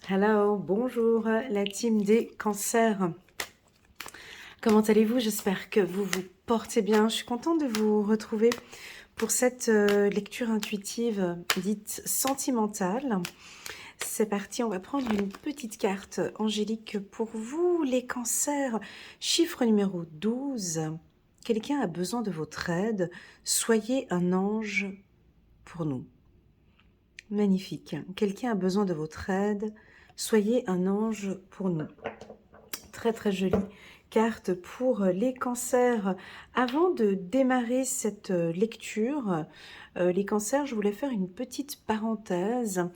Hello, bonjour la team des cancers. Comment allez-vous? J'espère que vous vous portez bien. Je suis contente de vous retrouver pour cette lecture intuitive dite sentimentale. C'est parti, on va prendre une petite carte angélique pour vous, les cancers. Chiffre numéro 12. Quelqu'un a besoin de votre aide. Soyez un ange pour nous. Magnifique. Quelqu'un a besoin de votre aide. Soyez un ange pour nous. Très très jolie carte pour les cancers. Avant de démarrer cette lecture, les cancers, je voulais faire une petite parenthèse.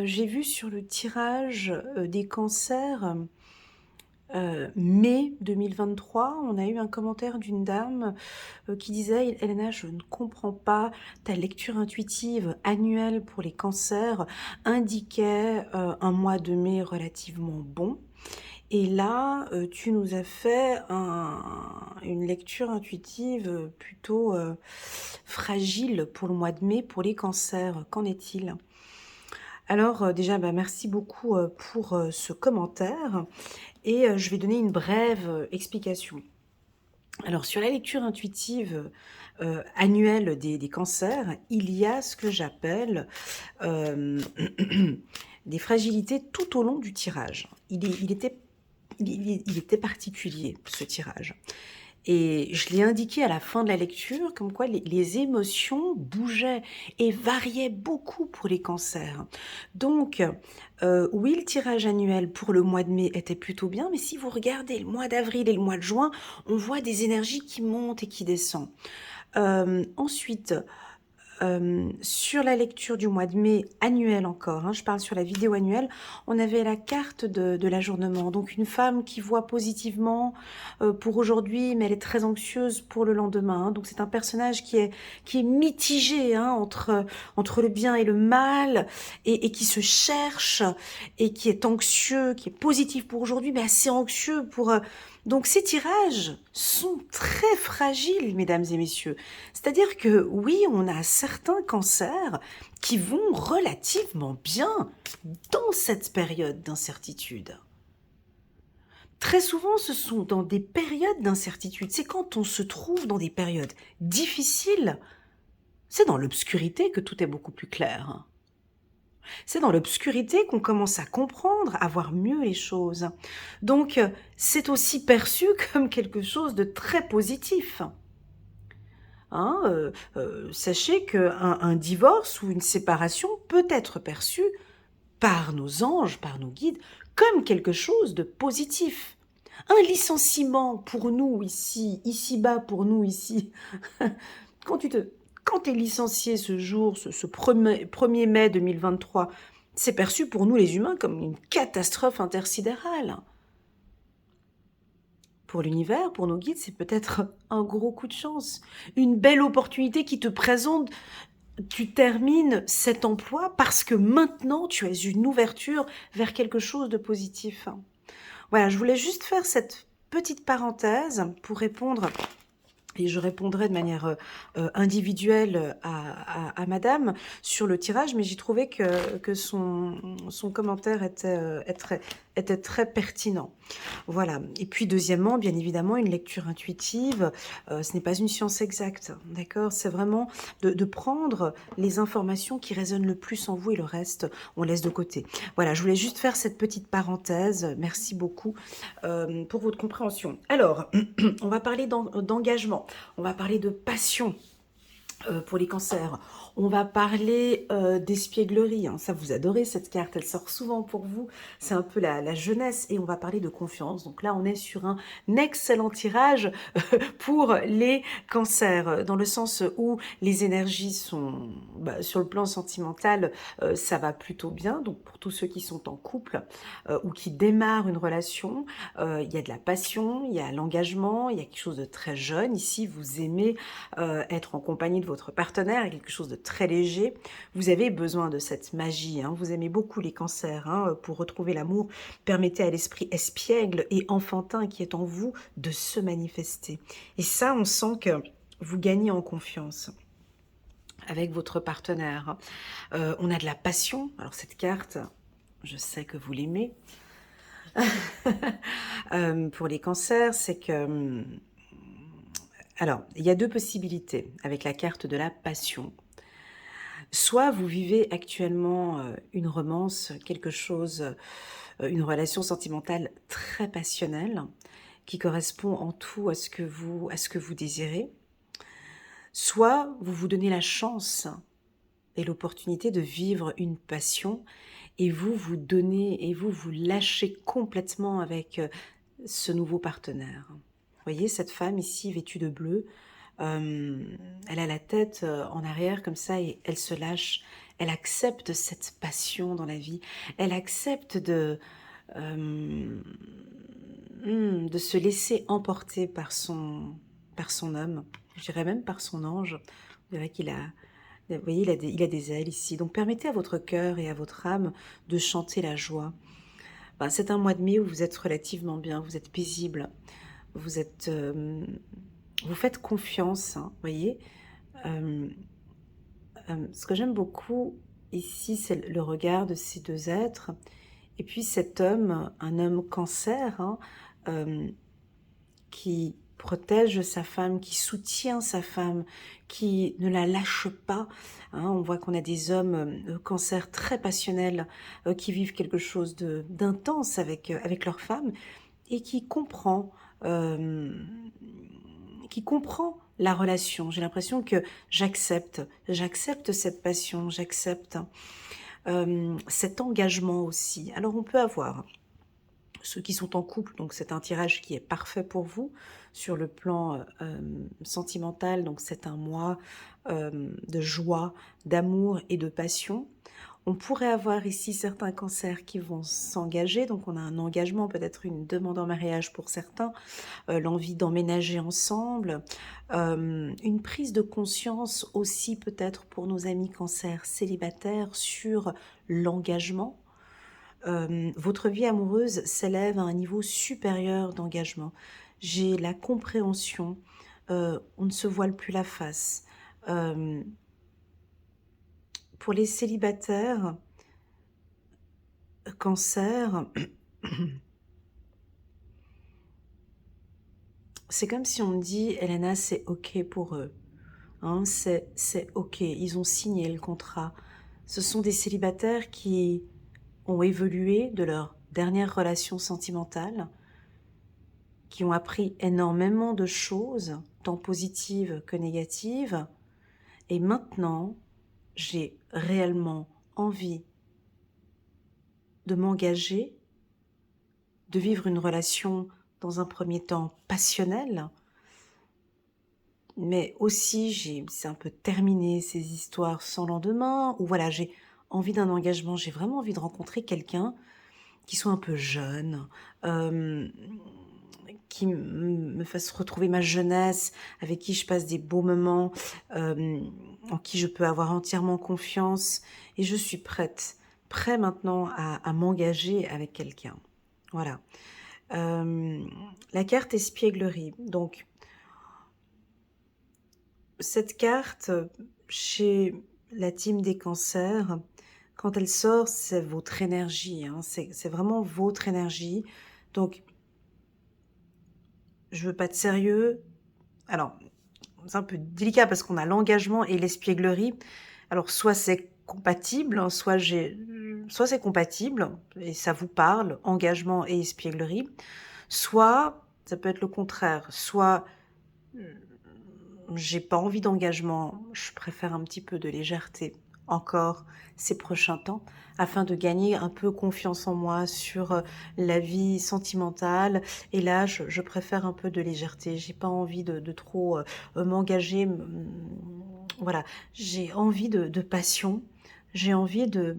J'ai vu sur le tirage des cancers mai 2023, on a eu un commentaire d'une dame qui disait « Elena, je ne comprends pas, ta lecture intuitive annuelle pour les cancers indiquait un mois de mai relativement bon. Et là, tu nous as fait une lecture intuitive plutôt fragile pour le mois de mai pour les cancers. Qu'en est-il ?» Alors déjà, merci beaucoup pour ce commentaire et je vais donner une brève explication. Alors sur la lecture intuitive annuelle des cancers, il y a ce que j'appelle des fragilités tout au long du tirage. Il était particulier, ce tirage. Et je l'ai indiqué à la fin de la lecture, comme quoi les émotions bougeaient et variaient beaucoup pour les cancers. Donc, oui, le tirage annuel pour le mois de mai était plutôt bien, mais si vous regardez le mois d'avril et le mois de juin, on voit des énergies qui montent et qui descendent. Ensuite, sur la lecture du mois de mai annuel encore, je parle sur la vidéo annuelle, on avait la carte de l'ajournement. Donc une femme qui voit positivement pour aujourd'hui, mais elle est très anxieuse pour le lendemain. Donc c'est un personnage qui est mitigé entre le bien et le mal, et qui se cherche, et qui est anxieux, qui est positif pour aujourd'hui, mais assez anxieux pour... Donc ces tirages sont très fragiles, mesdames et messieurs. C'est-à-dire que oui, on a certains cancers qui vont relativement bien dans cette période d'incertitude. Très souvent, ce sont dans des périodes d'incertitude. C'est quand on se trouve dans des périodes difficiles, c'est dans l'obscurité que tout est beaucoup plus clair. C'est dans l'obscurité qu'on commence à comprendre, à voir mieux les choses. Donc, c'est aussi perçu comme quelque chose de très positif. Sachez qu'un divorce ou une séparation peut être perçu par nos anges, par nos guides, comme quelque chose de positif. Un licenciement pour nous ici-bas pour nous ici, quand tu es licencié ce jour, ce 1er mai 2023, c'est perçu pour nous les humains comme une catastrophe intersidérale. Pour l'univers, pour nos guides, c'est peut-être un gros coup de chance, une belle opportunité qui te présente. Tu termines cet emploi parce que maintenant tu as une ouverture vers quelque chose de positif. Voilà, je voulais juste faire cette petite parenthèse pour répondre, et je répondrai de manière individuelle à madame sur le tirage, mais j'ai trouvé que son commentaire était très pertinent. Voilà. Et puis deuxièmement, bien évidemment, une lecture intuitive, ce n'est pas une science exacte, d'accord? C'est vraiment de prendre les informations qui résonnent le plus en vous et le reste, on laisse de côté. Voilà, je voulais juste faire cette petite parenthèse. Merci beaucoup pour votre compréhension. Alors, on va parler d'engagement, on va parler de passion. Pour les cancers. On va parler d'espièglerie. Ça, vous adorez cette carte. Elle sort souvent pour vous. C'est un peu la jeunesse. Et on va parler de confiance. Donc là, on est sur un excellent tirage pour les cancers. Dans le sens où les énergies sont... sur le plan sentimental, ça va plutôt bien. Donc pour tous ceux qui sont en couple ou qui démarrent une relation, il y a de la passion, il y a l'engagement, il y a quelque chose de très jeune. Ici, vous aimez être en compagnie de votre partenaire, quelque chose de très léger. Vous avez besoin de cette magie, vous aimez beaucoup les cancers, pour retrouver l'amour. Permettez à l'esprit espiègle et enfantin qui est en vous de se manifester. Et ça, on sent que vous gagnez en confiance avec votre partenaire. On a de la passion. Alors cette carte, je sais que vous l'aimez. Pour les cancers, c'est que... Alors, il y a deux possibilités avec la carte de la passion. Soit vous vivez actuellement une romance, quelque chose, une relation sentimentale très passionnelle, qui correspond en tout à ce que vous désirez. Soit vous vous donnez la chance et l'opportunité de vivre une passion et vous vous donnez et vous lâchez complètement avec ce nouveau partenaire. Vous voyez cette femme ici vêtue de bleu, elle a la tête en arrière comme ça et elle se lâche, elle accepte cette passion dans la vie, elle accepte de se laisser emporter par son homme, je dirais même par son ange. Vous verrez vous voyez, il a des ailes ici. Donc permettez à votre cœur et à votre âme de chanter la joie. Ben, c'est un mois de mai où vous êtes relativement bien, vous êtes paisible, vous êtes, vous faites confiance, hein, voyez. Euh, ce que j'aime beaucoup ici, c'est le regard de ces deux êtres. Et puis cet homme, un homme cancer, hein, euh, qui protège sa femme, qui soutient sa femme, qui ne la lâche pas. Hein, on voit qu'on a des hommes cancer très passionnels qui vivent quelque chose d'intense avec leur femme et euh, qui comprend la relation. J'ai l'impression que j'accepte cette passion, j'accepte cet engagement aussi. Alors on peut avoir ceux qui sont en couple, donc c'est un tirage qui est parfait pour vous sur le plan sentimental, donc c'est un mois de joie, d'amour et de passion. On pourrait avoir ici certains cancers qui vont s'engager, donc on a un engagement, peut-être une demande en mariage pour certains, l'envie d'emménager ensemble, une prise de conscience aussi peut-être pour nos amis cancers célibataires sur l'engagement. Votre vie amoureuse s'élève à un niveau supérieur d'engagement. J'ai la compréhension, on ne se voile plus la face. Euh, pour les célibataires, cancer, c'est comme si on me dit, Elena, c'est OK pour eux. Hein, c'est OK, ils ont signé le contrat. Ce sont des célibataires qui ont évolué de leur dernière relation sentimentale, qui ont appris énormément de choses, tant positives que négatives. Et maintenant, j'ai réellement envie de m'engager, de vivre une relation dans un premier temps passionnelle, mais aussi c'est un peu terminé ces histoires sans lendemain, ou voilà, j'ai envie d'un engagement, j'ai vraiment envie de rencontrer quelqu'un qui soit un peu jeune, euh, qui me fasse retrouver ma jeunesse, avec qui je passe des beaux moments, en qui je peux avoir entièrement confiance. Et je suis prêt maintenant à m'engager avec quelqu'un. Voilà. La carte espièglerie. Donc, cette carte, chez la team des cancers, quand elle sort, c'est votre énergie. Hein, c'est vraiment votre énergie. Donc, je veux pas de sérieux. Alors, c'est un peu délicat parce qu'on a l'engagement et l'espièglerie. Alors, soit c'est compatible, hein, soit c'est compatible et ça vous parle, engagement et espièglerie. Soit, ça peut être le contraire. Soit, j'ai pas envie d'engagement, je préfère un petit peu de légèreté encore ces prochains temps, afin de gagner un peu confiance en moi sur la vie sentimentale. Et là, je préfère un peu de légèreté. J'ai pas envie de trop m'engager. Voilà, j'ai envie de passion. J'ai envie de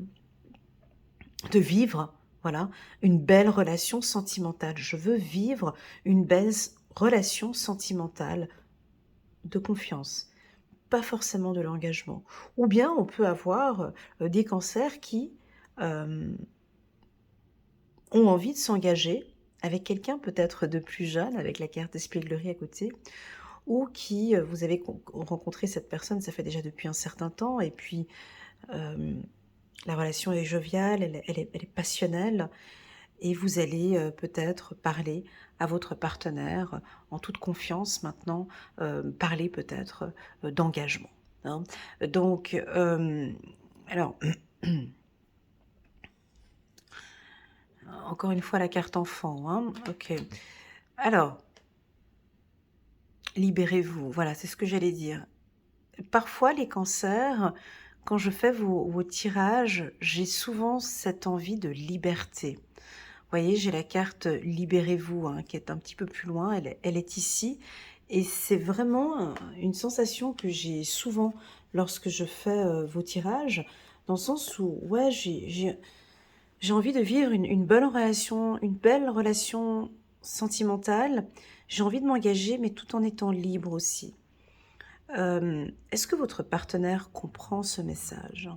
vivre, voilà, une belle relation sentimentale. Je veux vivre une belle relation sentimentale de confiance, pas forcément de l'engagement. Ou bien on peut avoir des cancers qui ont envie de s'engager avec quelqu'un peut-être de plus jeune, avec la carte espièglerie à côté, ou qui, vous avez rencontré cette personne, ça fait déjà depuis un certain temps, et puis La relation est joviale, elle est passionnelle et vous allez, peut-être parler à votre partenaire en toute confiance maintenant, parler peut-être, d'engagement, hein. Donc, alors encore une fois la carte enfant, hein. OK. Alors, libérez-vous, voilà, c'est ce que j'allais dire. Parfois les cancers, quand je fais vos tirages, j'ai souvent cette envie de liberté. Vous voyez, j'ai la carte «Libérez-vous», hein, qui est un petit peu plus loin, elle est ici et c'est vraiment une sensation que j'ai souvent lorsque je fais, vos tirages, dans le sens où, ouais, j'ai envie de vivre une belle relation sentimentale. J'ai envie de m'engager, mais tout en étant libre aussi. Est-ce que votre partenaire comprend ce message?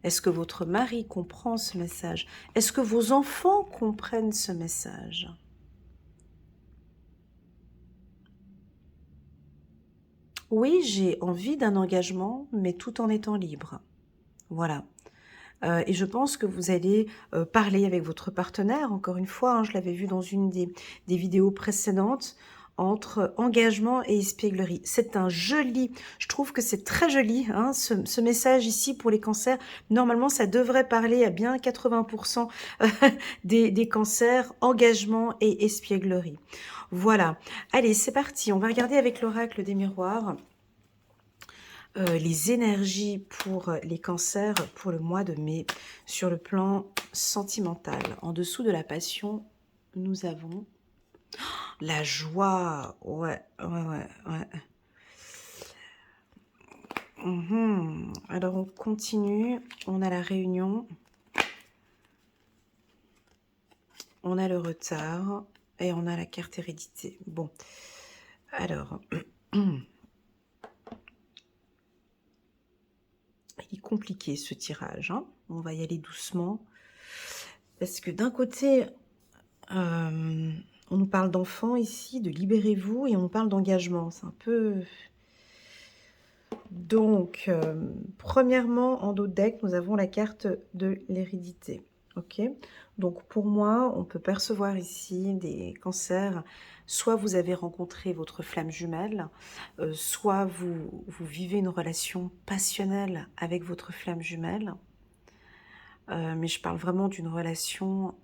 Est-ce que votre mari comprend ce message? Est-ce que vos enfants comprennent ce message? Oui, j'ai envie d'un engagement, mais tout en étant libre. Voilà. Et je pense que vous allez, parler avec votre partenaire, encore une fois, hein, je l'avais vu dans une des vidéos précédentes, entre engagement et espièglerie. C'est un joli je trouve que c'est très joli, hein, ce message ici pour les cancers. Normalement, ça devrait parler à bien 80 des cancers, engagement et espièglerie. Voilà. Allez, c'est parti, on va regarder avec l'oracle des miroirs les énergies pour les cancers pour le mois de mai sur le plan sentimental. En dessous de la passion, nous avons la joie. Ouais, ouais, ouais, ouais. Alors on continue, on a la réunion, on a le retard et on a la carte hérédité. Bon, alors, il est compliqué ce tirage, hein. On va y aller doucement. Parce que d'un côté, on nous parle d'enfants ici, de libérez-vous, et on nous parle d'engagement. C'est un peu... Donc, premièrement, en dos de deck, nous avons la carte de l'hérédité. Ok. Donc, pour moi, on peut percevoir ici des cancers. Soit vous avez rencontré votre flamme jumelle, soit vous vivez une relation passionnelle avec votre flamme jumelle. Mais je parle vraiment d'une relation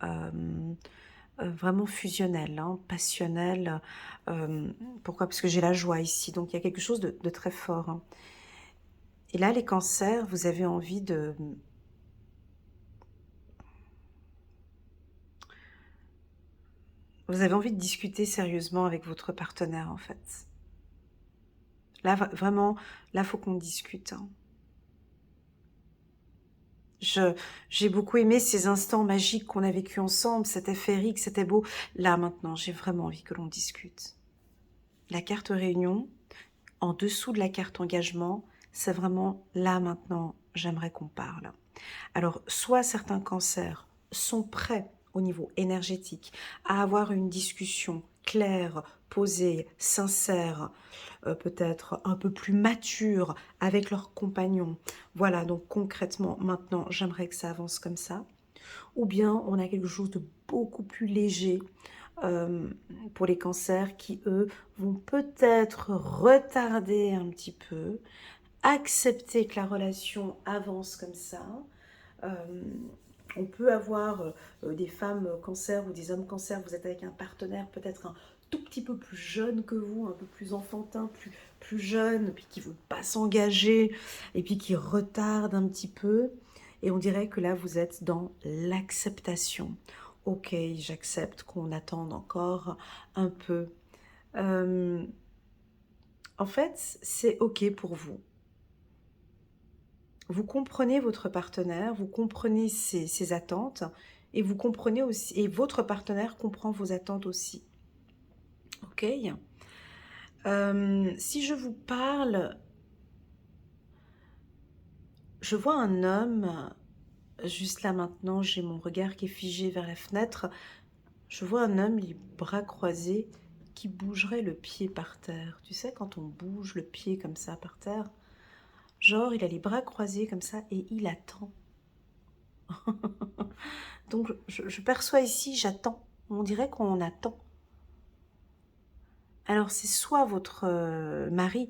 vraiment fusionnelle, hein, passionnelle. Pourquoi? Parce que j'ai la joie ici, donc il y a quelque chose de très fort, hein. Et là, les cancers, vous avez envie de... Vous avez envie de discuter sérieusement avec votre partenaire, en fait. Là, vraiment, là, faut qu'on discute, hein. J'ai beaucoup aimé ces instants magiques qu'on a vécu ensemble, c'était féerique, c'était beau. Là, maintenant, j'ai vraiment envie que l'on discute. La carte réunion, en dessous de la carte engagement, c'est vraiment là, maintenant, j'aimerais qu'on parle. Alors, soit certains cancers sont prêts au niveau énergétique à avoir une discussion claire, posée, sincère, peut-être un peu plus mature avec leur compagnon. Voilà, donc concrètement, maintenant, j'aimerais que ça avance comme ça. Ou bien on a quelque chose de beaucoup plus léger euh, pour les cancers qui, eux, vont peut-être retarder un petit peu, accepter que la relation avance comme ça. Euh, on peut avoir des femmes cancer ou des hommes cancer, vous êtes avec un partenaire peut-être un tout petit peu plus jeune que vous, un peu plus enfantin, plus jeune, puis qui ne veut pas s'engager, et puis qui retarde un petit peu. Et on dirait que là, vous êtes dans l'acceptation. Ok, j'accepte qu'on attende encore un peu. Euh, en fait, c'est ok pour vous. Vous comprenez votre partenaire, vous comprenez ses attentes et vous comprenez aussi, et votre partenaire comprend vos attentes aussi. Ok. Si je vous parle, je vois un homme, juste là maintenant, j'ai mon regard qui est figé vers la fenêtre. Je vois un homme, les bras croisés, qui bougerait le pied par terre. Tu sais, quand on bouge le pied comme ça par terre, Genre, il a les bras croisés comme ça et il attend. Donc, je perçois ici, j'attends. On dirait qu'on attend. Alors, c'est soit votre mari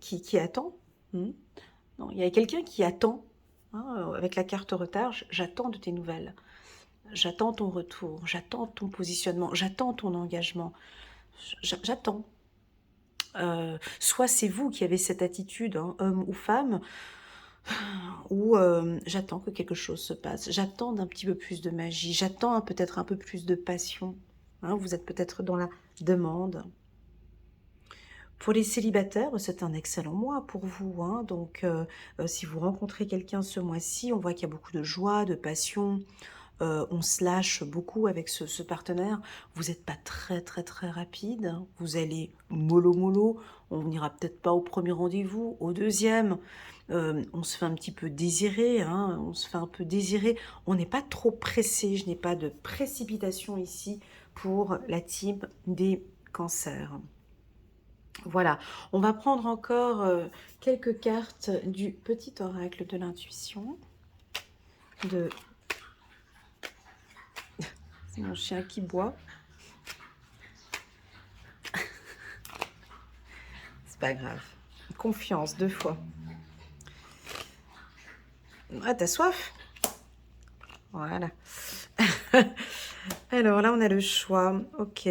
qui attend. Hmm. Non, il y a quelqu'un qui attend. Hein, avec la carte retard, j'attends de tes nouvelles. J'attends ton retour. J'attends ton positionnement. J'attends ton engagement. J'attends. Soit c'est vous qui avez cette attitude, hein, homme ou femme, où j'attends que quelque chose se passe. J'attends d'un petit peu plus de magie. J'attends peut-être un peu plus de passion. Hein, vous êtes peut-être dans la demande. Pour les célibataires, c'est un excellent mois pour vous. Hein. Donc, si vous rencontrez quelqu'un ce mois-ci, on voit qu'il y a beaucoup de joie, de passion. On se lâche beaucoup avec ce partenaire. Vous n'êtes pas très très très rapide. Hein. Vous allez mollo mollo. On n'ira peut-être pas au premier rendez-vous, au deuxième. On se fait un petit peu désirer. Hein. On se fait un peu désirer. On n'est pas trop pressé. Je n'ai pas de précipitation ici pour la team des cancers. Voilà, on va prendre encore quelques cartes du petit oracle de l'intuition. C'est mon chien qui boit. C'est pas grave. Confiance, 2 fois. Ah, t'as soif? Voilà. Alors là, on a le choix. Ok.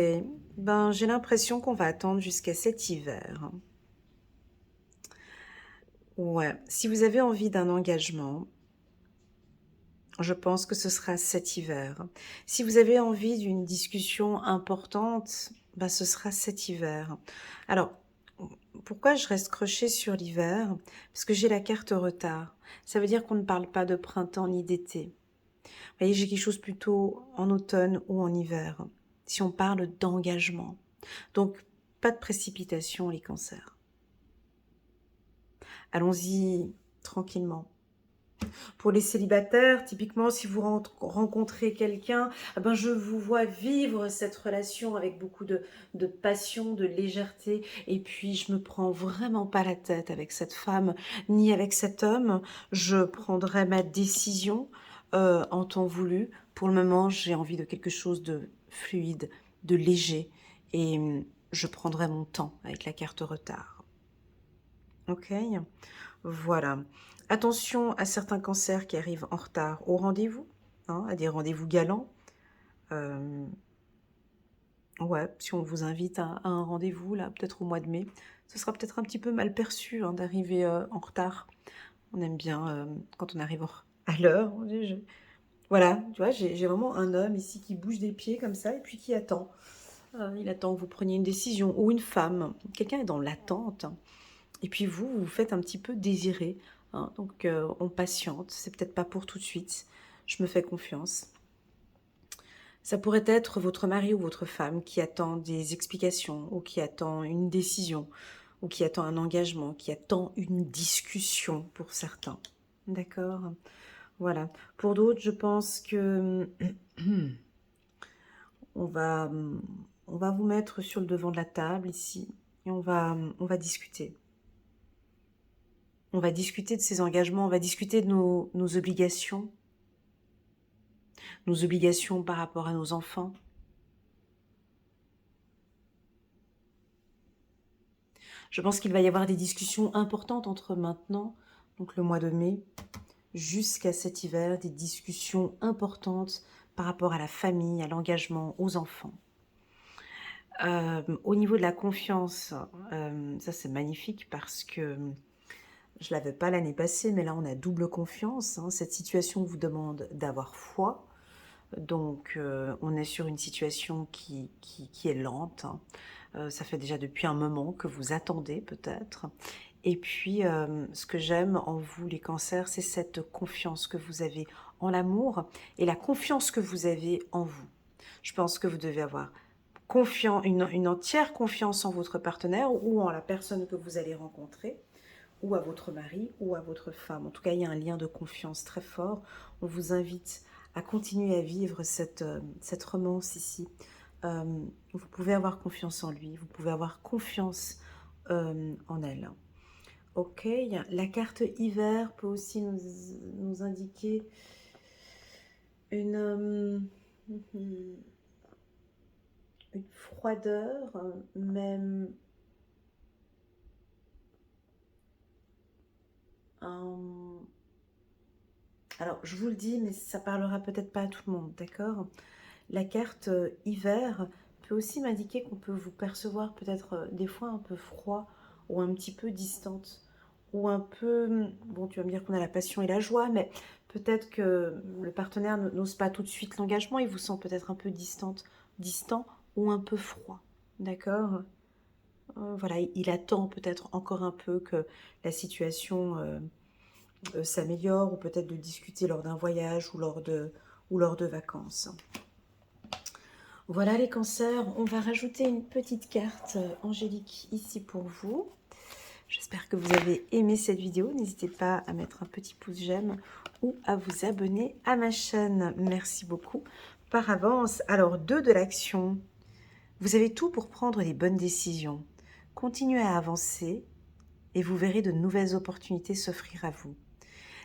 Ben, j'ai l'impression qu'on va attendre jusqu'à cet hiver. Ouais. Si vous avez envie d'un engagement, je pense que ce sera cet hiver. Si vous avez envie d'une discussion importante, ben ce sera cet hiver. Alors, pourquoi je reste crochée sur l'hiver? Parce que j'ai la carte retard. Ça veut dire qu'on ne parle pas de printemps ni d'été. Vous voyez, j'ai quelque chose plutôt en automne ou en hiver. Si on parle d'engagement. Donc, pas de précipitation, les cancers. Allons-y tranquillement. Pour les célibataires, typiquement, si vous rencontrez quelqu'un, eh ben, je vous vois vivre cette relation avec beaucoup de passion, de légèreté. Et puis, je me prends vraiment pas la tête avec cette femme, ni avec cet homme. Je prendrai ma décision en temps voulu. Pour le moment, j'ai envie de quelque chose de fluide, de léger. Et je prendrai mon temps avec la carte retard. Ok? Voilà. Attention à certains cancers qui arrivent en retard au rendez-vous, hein, à des rendez-vous galants. Ouais, si on vous invite à un rendez-vous, là, peut-être au mois de mai, ce sera peut-être un petit peu mal perçu hein, d'arriver en retard. On aime bien quand on arrive à l'heure. Voilà, tu vois, j'ai vraiment un homme ici qui bouge des pieds comme ça et puis qui attend. Il attend que vous preniez une décision. Ou une femme. Quelqu'un est dans l'attente. Et puis vous, vous faites un petit peu désirer. Hein, donc on patiente. C'est peut-être pas pour tout de suite. Je me fais confiance. Ça pourrait être votre mari ou votre femme qui attend des explications ou qui attend une décision ou qui attend un engagement, qui attend une discussion pour certains. D'accord? Voilà. Pour d'autres, je pense que on va vous mettre sur le devant de la table ici et on va discuter. On va discuter de ces engagements, on va discuter de nos obligations. Nos obligations par rapport à nos enfants. Je pense qu'il va y avoir des discussions importantes entre maintenant, donc le mois de mai, jusqu'à cet hiver, des discussions importantes par rapport à la famille, à l'engagement, aux enfants. Au niveau de la confiance, ça c'est magnifique parce que je ne l'avais pas l'année passée, mais là on a double confiance. Hein. Cette situation vous demande d'avoir foi. Donc on est sur une situation qui est lente. Hein. Ça fait déjà depuis un moment que vous attendez peut-être. Et puis ce que j'aime en vous les cancers, c'est cette confiance que vous avez en l'amour et la confiance que vous avez en vous. Je pense que vous devez avoir une entière confiance en votre partenaire ou en la personne que vous allez rencontrer ou à votre mari ou à votre femme. En tout cas, il y a un lien de confiance très fort. On vous invite à continuer à vivre cette romance ici. Vous pouvez avoir confiance en lui, vous pouvez avoir confiance en elle. Ok, la carte hiver peut aussi nous indiquer une, une froideur, même un... Alors, je vous le dis, mais ça parlera peut-être pas à tout le monde, d'accord? La carte hiver peut aussi m'indiquer qu'on peut vous percevoir peut-être des fois un peu froid ou un petit peu distante ou un peu... Bon, tu vas me dire qu'on a la passion et la joie, mais peut-être que le partenaire n'ose pas tout de suite l'engagement, il vous sent peut-être un peu distant ou un peu froid, d'accord? Voilà, il attend peut-être encore un peu que la situation s'améliore ou peut-être de discuter lors d'un voyage ou lors de vacances. Voilà les cancers, on va rajouter une petite carte angélique ici pour vous. J'espère que vous avez aimé cette vidéo. N'hésitez pas à mettre un petit pouce j'aime ou à vous abonner à ma chaîne. Merci beaucoup par avance. Alors, 2 de l'action. Vous avez tout pour prendre les bonnes décisions. Continuez à avancer et vous verrez de nouvelles opportunités s'offrir à vous.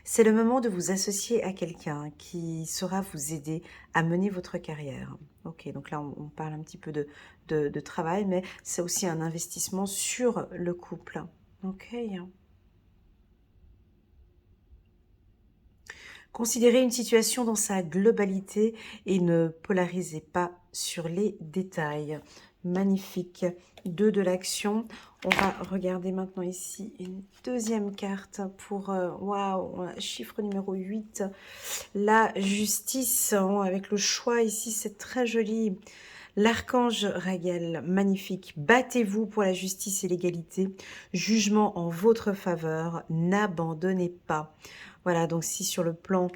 C'est le moment de vous associer à quelqu'un qui saura vous aider à mener votre carrière. Ok, donc là, on parle un petit peu de travail, mais c'est aussi un investissement sur le couple. Ok. Considérez une situation dans sa globalité et ne polarisez pas sur les détails. Magnifique. 2 de l'action. On va regarder maintenant ici une deuxième carte pour, waouh, chiffre numéro 8. La justice, hein, avec le choix ici, c'est très joli. L'archange Raguel, magnifique. Battez-vous pour la justice et l'égalité. Jugement en votre faveur. N'abandonnez pas. Voilà, donc si sur le plan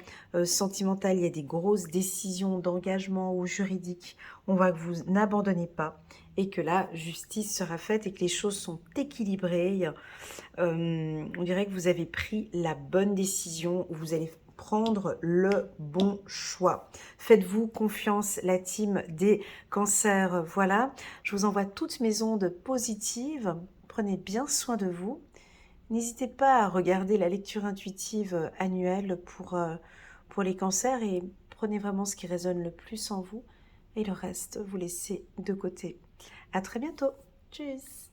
sentimental, il y a des grosses décisions d'engagement ou juridiques, on voit que vous n'abandonnez pas et que la justice sera faite et que les choses sont équilibrées. On dirait que vous avez pris la bonne décision, vous allez prendre le bon choix. Faites-vous confiance, la team des cancers. Voilà, je vous envoie toutes mes ondes positives. Prenez bien soin de vous. N'hésitez pas à regarder la lecture intuitive annuelle pour les cancers et prenez vraiment ce qui résonne le plus en vous et le reste, vous laissez de côté. À très bientôt. Tchuss.